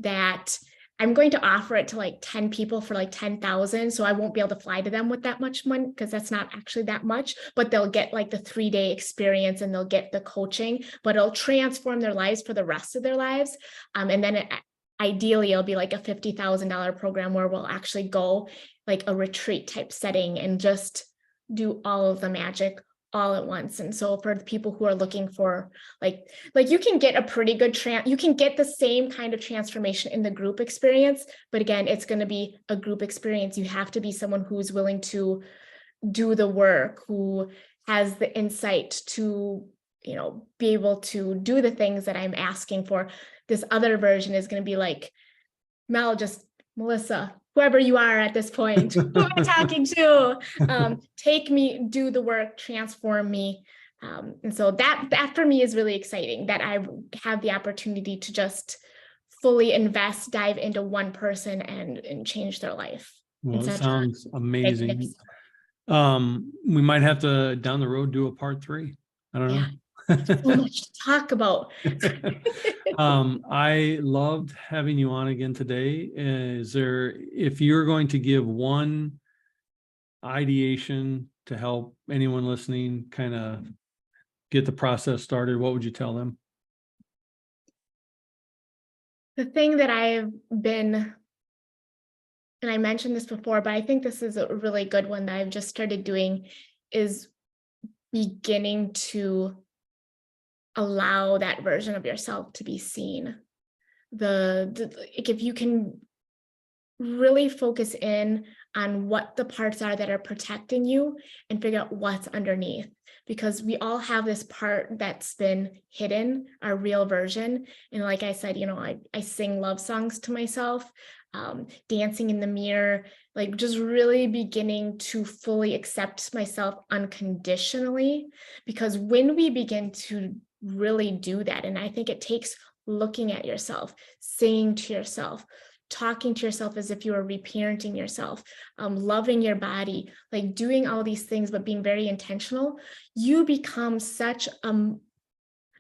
that I'm going to offer it to like 10 people for like 10,000. So I won't be able to fly to them with that much money because that's not actually that much, but they'll get like the 3-day experience and they'll get the coaching, but it'll transform their lives for the rest of their lives. And then ideally it'll be like a $50,000 program where we'll actually go like a retreat type setting and just do all of the magic all at once. And so for the people who are looking for like you can get a pretty good you can get the same kind of transformation in the group experience, but again, it's going to be a group experience. You have to be someone who's willing to do the work, who has the insight to, you know, be able to do the things that I'm asking for. This other version is going to be like, Melissa, whoever you are at this point, who am I talking to? Take me, do the work, transform me. And so that for me is really exciting, that I have the opportunity to just fully invest, dive into one person and change their life. Well, it sounds amazing. We might have to down the road do a part 3. I don't know. So much to talk about. I loved having you on again today. If you're going to give one ideation to help anyone listening kind of get the process started, what would you tell them? The thing that I've been, and I mentioned this before, but I think this is a really good one that I've just started doing, is beginning to allow that version of yourself to be seen. If you can really focus in on what the parts are that are protecting you and figure out what's underneath, because we all have this part that's been hidden, our real version. And like I said, you know, I sing love songs to myself, dancing in the mirror, like just really beginning to fully accept myself unconditionally. Because when we begin to really do that, and I think it takes looking at yourself, saying to yourself, talking to yourself as if you are reparenting yourself, loving your body, like doing all these things, but being very intentional, you become such an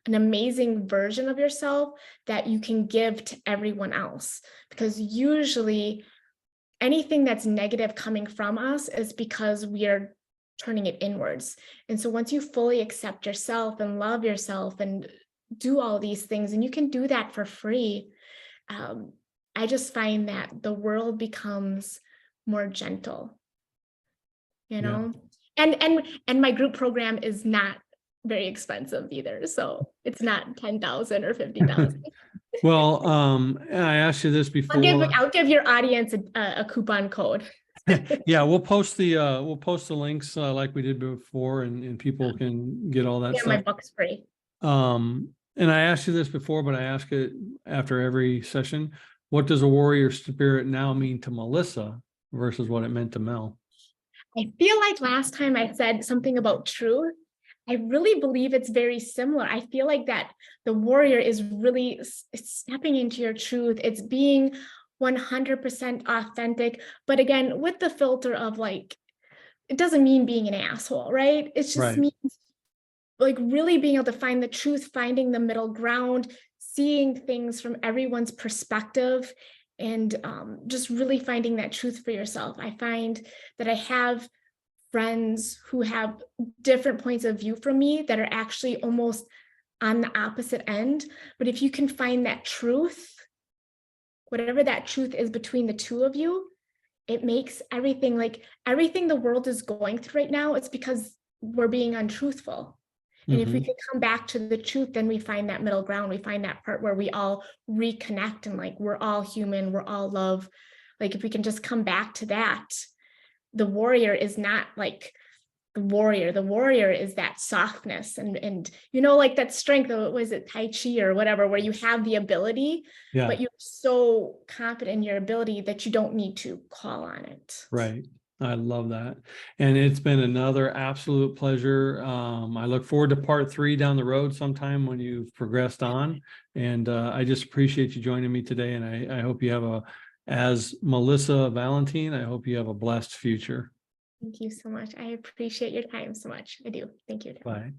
amazing version of yourself that you can give to everyone else. Because usually anything that's negative coming from us is because we are turning it inwards. And so once you fully accept yourself and love yourself and do all these things, and you can do that for free, I just find that the world becomes more gentle, you know. And my group program is not very expensive either, so it's not 10,000 or 50,000. Well, I asked you this before. I'll give your audience a coupon code. Yeah, we'll post the links like we did before, and people can get all that stuff. My book's free. And I asked you this before, but I ask it after every session. What does a warrior spirit now mean to Melissa versus what it meant to Mel? I feel like last time I said something about truth. I really believe it's very similar. I feel like that the warrior is really stepping into your truth. It's being 100% authentic, but again, with the filter of like, it doesn't mean being an asshole, right? It just means like really being able to find the truth, finding the middle ground, seeing things from everyone's perspective, and just really finding that truth for yourself. I find that I have friends who have different points of view from me that are actually almost on the opposite end. But if you can find that truth, whatever that truth is between the two of you, it makes everything the world is going through right now. It's because we're being untruthful. And if we can come back to the truth, then we find that middle ground. We find that part where we all reconnect and like, we're all human, we're all love. Like if we can just come back to that, the warrior is not like the warrior. The warrior is that softness and you know, like that strength of, was it Tai Chi or whatever, where you have the ability, but you're so confident in your ability that you don't need to call on it. Right. I love that. And it's been another absolute pleasure. I look forward to part 3 down the road sometime when you've progressed on. And I just appreciate you joining me today. And I hope you have as Melissa Valentine, I hope you have a blessed future. Thank you so much. I appreciate your time so much. I do. Thank you. Bye.